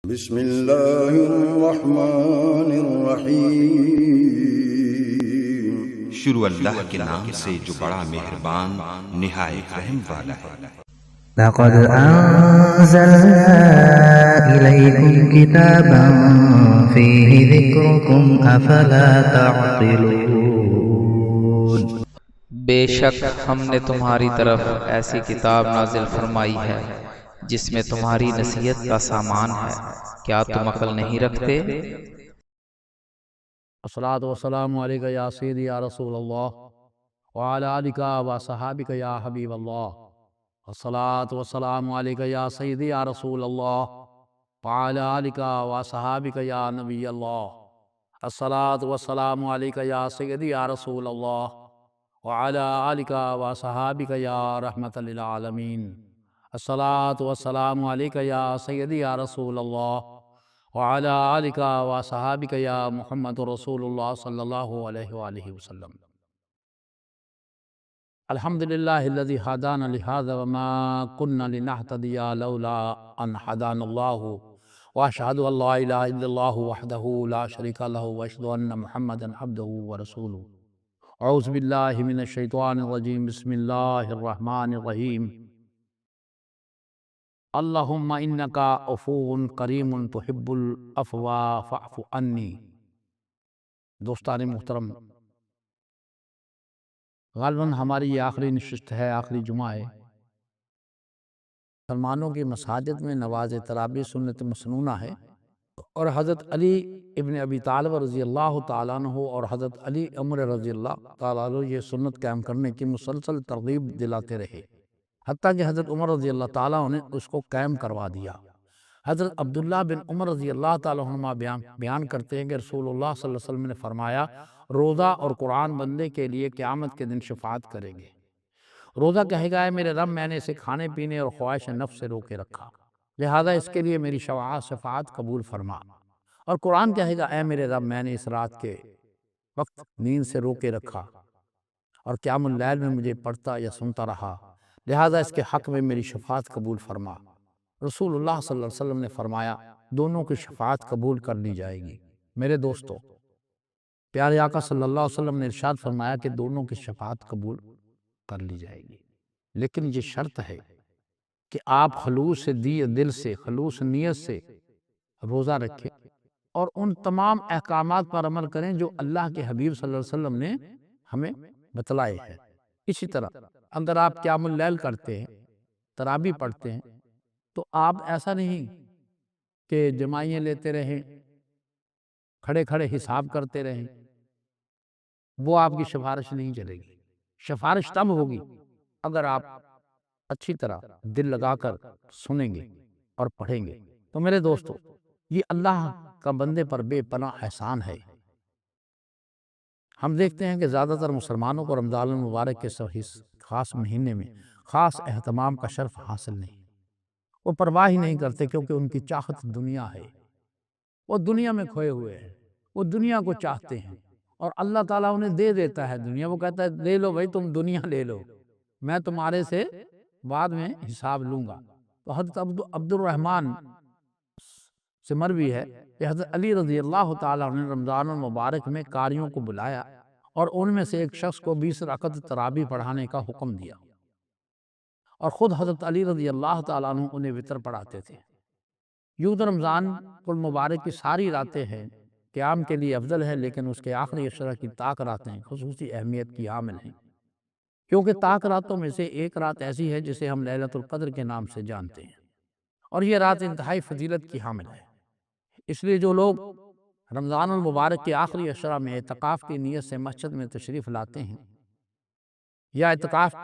بسم اللہ الرحمن الرحیم۔ شروع اللہ کے نام سے جو بڑا مہربان نہایت رحم والا ہے۔ لقد أنزلنا إليكم كتابا فيه ذكركم أفلا تعقلون۔ بے شک ہم نے تمہاری طرف ایسی کتاب نازل فرمائی ہے جس میں تمہاری نصیحت کا سامان ہے، کیا تم عقل نہیں رکھتے؟ الصلاۃ والسلام علیک یا سیدی یا رسول اللہ وعلی آلک و صحابک یا حبیب اللہ۔ الصلاۃ والسلام علیک یا سیدی یا رسول اللہ وعلی آلک و صحابک یا نبی اللہ۔ الصلاۃ والسلام علیک یا سیدی یا رسول اللہ وعلی آلک و صحابک یا رحمۃ للعالمین۔ الصلاۃ والسلام علیک یا سیدی یا رسول اللہ وعلی آلک و صحابک یا محمد رسول اللہ صلی اللہ علیہ وآلہ وسلم۔ الحمدللہ الذی ہدانا لہذا وما کنا لنہتدی لولا ان ہدانا اللہ، واشہد ان لا الہ الا اللہ وحدہ لا شریک لہ، واشہد ان محمدا عبدہ ورسولہ۔ اعوذ باللہ من الشیطان الرجیم، بسم اللہ الرحمن الرحیم۔ اللہم انکا عفو کریم تحب العفو فاعف عنی۔ دوستان محترم، غالباً ہماری یہ آخری نشست ہے، آخری جمعہ ہے۔ مسلمانوں کی مساجد میں نماز تراویح سنت مسنونہ ہے، اور حضرت علی ابن ابی طالب رضی اللہ تعالیٰ عنہ اور حضرت علی عمر رضی اللہ تعالیٰ عنہ یہ سنت قائم کرنے کی مسلسل ترغیب دلاتے رہے، حتیٰ کہ حضرت عمر رضی اللہ تعالیٰ عنہ نے اس کو قائم کروا دیا۔ حضرت عبداللہ بن عمر رضی اللہ تعالیٰ عنہ بیان کرتے ہیں کہ رسول اللہ صلی اللہ علیہ وسلم نے فرمایا، روزہ اور قرآن بندے کے لیے قیامت کے دن شفاعت کریں گے۔ روزہ کہے گا، اے میرے رب، میں نے اسے کھانے پینے اور خواہش نفس سے روکے رکھا، لہذا اس کے لیے میری شفاعت قبول فرما۔ اور قرآن کہے گا، اے میرے رب، میں نے اس رات کے وقت نیند سے روکے رکھا اور قیام اللیل میں مجھے پڑھتا یا سنتا رہا، لہذا اس کے حق میں میری شفاعت قبول فرما۔ رسول اللہ صلی اللہ علیہ وسلم نے فرمایا، دونوں کی شفاعت قبول کر لی جائے گی۔ میرے دوستو، پیارے آقا صلی اللہ علیہ وسلم نے ارشاد فرمایا کہ دونوں کی شفاعت قبول کر لی جائے گی، لیکن یہ شرط ہے کہ آپ خلوص دل سے، خلوص نیت سے روزہ رکھیں اور ان تمام احکامات پر عمل کریں جو اللہ کے حبیب صلی اللہ علیہ وسلم نے ہمیں بتلائے ہیں۔ اسی طرح اگر آپ قیام اللیل کرتے ہیں، تراویح پڑھتے ہیں، تو آپ ایسا نہیں کہ جمائیاں لیتے رہیں، کھڑے کھڑے حساب کرتے رہیں، وہ آپ کی سفارش نہیں چلے گی۔ سفارش تب ہوگی اگر آپ اچھی طرح دل لگا کر سنیں گے اور پڑھیں گے۔ تو میرے دوستو، یہ اللہ کا بندے پر بے پناہ احسان ہے۔ ہم دیکھتے ہیں کہ زیادہ تر مسلمانوں کو رمضان المبارک کے خاص مہینے میں خاص اہتمام کا شرف حاصل نہیں۔ وہ پرواہ ہی نہیں کرتے، کیونکہ ان کی چاہت دنیا ہے، وہ دنیا میں کھوئے ہوئے ہیں، وہ دنیا کو چاہتے ہیں، اور اللہ تعالیٰ انہیں دے دیتا ہے دنیا۔ وہ کہتا ہے، لے لو بھائی، تم دنیا لے لو، میں تمہارے سے بعد میں حساب لوں گا۔ تو حضرت عبد الرحمن سے مروی ہے کہ حضرت علی رضی اللہ تعالیٰ نے رمضان المبارک میں قاریوں کو بلایا اور ان میں سے ایک شخص کو 20 رکعت تراویح پڑھانے کا حکم دیا، اور خود حضرت علی رضی اللہ تعالیٰ عنہ انہیں وتر پڑھاتے تھے۔ یوں تو رمضان المبارک کی ساری راتیں ہیں قیام کے لیے افضل ہے، لیکن اس کے آخری عشرہ کی طاق راتیں خصوصی اہمیت کی حامل ہیں، کیونکہ طاق راتوں میں سے ایک رات ایسی ہے جسے ہم لیلۃ القدر کے نام سے جانتے ہیں، اور یہ رات انتہائی فضیلت کی حامل ہے۔ اس لیے جو لوگ رمضان المبارک کے آخری عشرہ میں اعتکاف کی نیت سے مسجد میں تشریف لاتے ہیں یا اعتکاف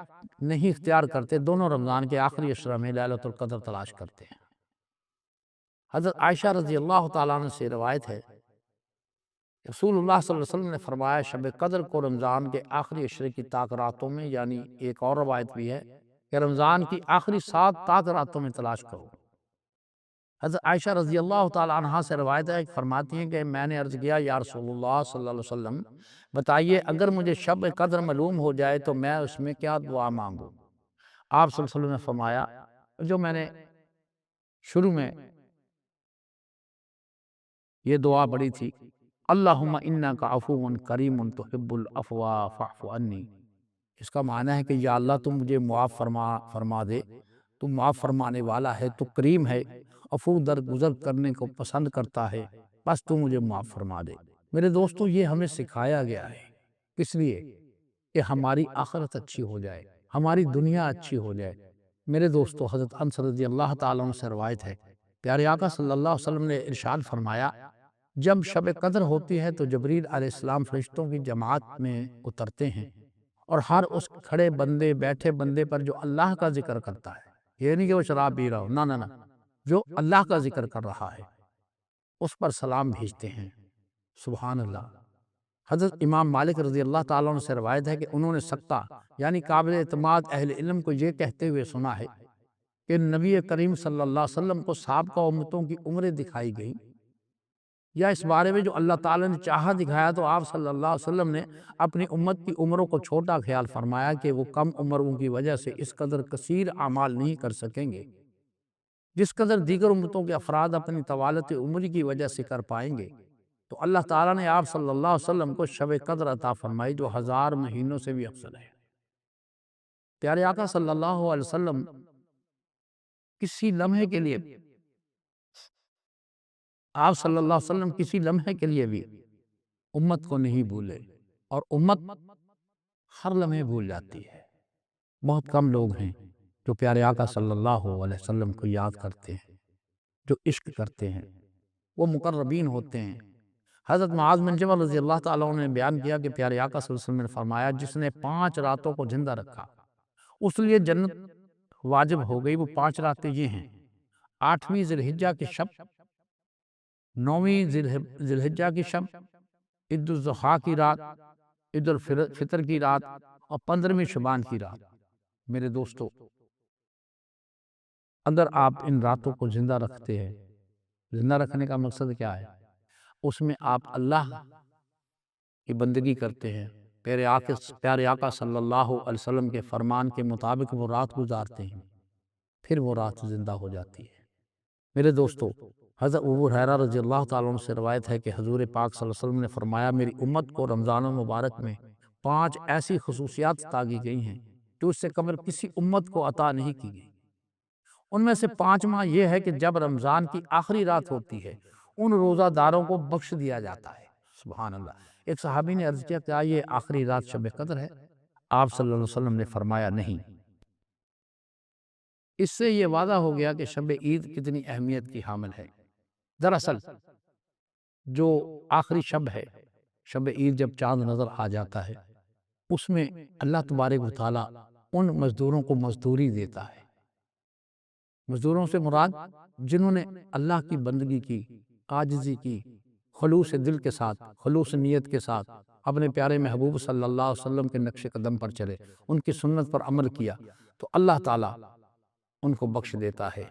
نہیں اختیار کرتے، دونوں رمضان کے آخری عشرہ میں لیلۃ القدر تلاش کرتے ہیں۔ حضرت عائشہ رضی اللہ تعالیٰ عنہ سے روایت ہے، رسول اللہ صلی اللہ علیہ وسلم نے فرمایا، شب قدر کو رمضان کے آخری عشرے کی طاق راتوں میں، یعنی ایک اور روایت بھی ہے کہ رمضان کی آخری 7 طاق راتوں میں تلاش کرو۔ حضرت عائشہ رضی اللہ تعالیٰ عنہ سے روایت ہے، فرماتی ہیں کہ میں نے عرض کیا، یا رسول اللہ صلی اللہ علیہ وسلم، بتائیے اگر مجھے شب قدر معلوم ہو جائے تو میں اس میں کیا دعا مانگوں؟ آپ صلی اللہ علیہ وسلم نے فرمایا، جو میں نے شروع میں یہ دعا پڑھی تھی، اللہم انکا عفو کریم تحب العفو فاعف عنی۔ اس کا معنی ہے کہ یا اللہ تم مجھے معاف فرما دے، تم معاف فرمانے والا ہے، تو کریم ہے، عفو درگزر کرنے کو پسند کرتا ہے، بس تو مجھے معاف فرما دے۔ میرے دوستو، یہ ہمیں سکھایا گیا ہے، کس لیے؟ کہ ہماری آخرت اچھی ہو جائے، ہماری دنیا اچھی ہو جائے۔ میرے دوستو، حضرت انس رضی اللہ تعالیٰ عنہ سے روایت ہے، پیارے آقا صلی اللہ علیہ وسلم نے ارشاد فرمایا، جب شب قدر ہوتی ہے تو جبریل علیہ السلام فرشتوں کی جماعت میں اترتے ہیں، اور ہر اس کھڑے بندے، بیٹھے بندے پر جو اللہ کا ذکر کرتا ہے، یہ نہیں کہ وہ شراب پی رہا ہو، نہ، جو اللہ کا ذکر کر رہا ہے اس پر سلام بھیجتے ہیں۔ سبحان اللہ۔ حضرت امام مالک رضی اللہ تعالیٰ عنہ سے روایت ہے کہ انہوں نے سکتہ یعنی قابل اعتماد اہل علم کو یہ کہتے ہوئے سنا ہے کہ نبی کریم صلی اللہ علیہ وسلم کو سابقہ امتوں کی عمریں دکھائی گئیں، یا اس بارے میں جو اللہ تعالیٰ نے چاہا دکھایا، تو آپ صلی اللہ علیہ وسلم نے اپنی امت کی عمروں کو چھوٹا خیال فرمایا کہ وہ کم عمروں کی وجہ سے اس قدر کثیر اعمال نہیں کر سکیں گے جس قدر دیگر امتوں کے افراد اپنی طوالت عمری کی وجہ سے کر پائیں گے۔ تو اللہ تعالیٰ نے آپ صلی اللہ علیہ وسلم کو شب قدر عطا فرمائی، جو 1000 مہینوں سے بھی افضل ہے۔ پیارے آقا صلی اللہ علیہ وسلم کسی لمحے کے لیے آپ صلی اللہ علیہ وسلم کسی لمحے کے لیے بھی امت کو نہیں بھولے، اور امت ہر لمحے بھول جاتی ہے۔ بہت کم لوگ ہیں جو پیارے آقا صلی اللہ علیہ وسلم کو یاد کرتے ہیں، جو عشق کرتے ہیں، وہ مقربین ہوتے ہیں۔ حضرت معاذ بن جبل رضی اللہ تعالیٰ عنہ نے بیان کیا کہ پیارے آقا صلی اللہ علیہ وسلم نے فرمایا، جس نے 5 راتوں کو زندہ رکھا اس لیے جنت واجب ہو گئی۔ وہ 5 راتیں یہ ہیں: 8ویں ذی الحجہ کی شب، 9ویں ذی الحجہ کی شب، عید الاضحیٰ کی رات، عید الفطر کی رات، اور 15ویں شعبان کی رات۔ میرے دوستو، اگر آپ ان راتوں کو زندہ رکھتے ہیں، زندہ رکھنے کا مقصد کیا ہے؟ اس میں آپ اللہ کی بندگی کرتے ہیں، پیارے آقا صلی اللہ علیہ وسلم کے فرمان کے مطابق وہ رات گزارتے ہیں، پھر وہ رات زندہ ہو جاتی ہے۔ میرے دوستو، حضرت ابو ہریرہ رضی اللہ تعالیٰ عنہ سے روایت ہے کہ حضور پاک صلی اللہ علیہ وسلم نے فرمایا، میری امت کو رمضان المبارک میں 5 ایسی خصوصیات عطا کی گئی ہیں جو اس سے قبل کسی امت کو عطا نہیں کی گئی۔ ان میں سے 5واں یہ ہے کہ جب رمضان کی آخری رات ہوتی ہے، ان روزہ داروں کو بخش دیا جاتا ہے۔ سبحان اللہ۔ ایک صحابی نے عرض کیا، کیا یہ آخری رات شب قدر ہے؟ آپ صلی اللہ علیہ وسلم نے فرمایا، نہیں۔ اس سے یہ واضح ہو گیا کہ شب عید کتنی اہمیت کی حامل ہے۔ دراصل جو آخری شب ہے، شب عید، جب چاند نظر آ جاتا ہے، اس میں اللہ تبارک و تعالیٰ ان مزدوروں کو مزدوری دیتا ہے۔ مزدوروں سے مراد جنہوں نے اللہ کی بندگی کی، عاجزی کی، خلوص دل کے ساتھ، خلوص نیت کے ساتھ اپنے پیارے محبوب صلی اللہ علیہ وسلم کے نقش قدم پر چلے، ان کی سنت پر عمل کیا، تو اللہ تعالیٰ ان کو بخش دیتا ہے۔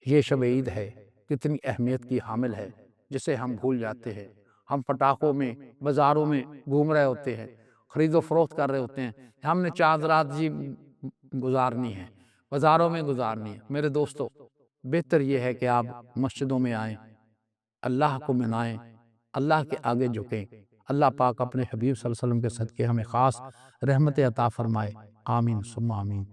یہ شب عید ہے، کتنی اہمیت کی حامل ہے، جسے ہم بھول جاتے ہیں۔ ہم پٹاخوں میں، بازاروں میں گھوم رہے ہوتے ہیں، خرید و فروخت کر رہے ہوتے ہیں، ہم نے چاند رات جی گزارنی ہے، بازاروں میں گزارنی ہے۔ میرے دوستو، بہتر یہ ہے کہ آپ مسجدوں میں آئیں، اللہ کو منائیں، اللہ کے آگے جھکیں۔ اللہ پاک اپنے حبیب صلی اللہ علیہ وسلم کے صدقے ہمیں خاص رحمت عطا فرمائے۔ آمین ثم آمین۔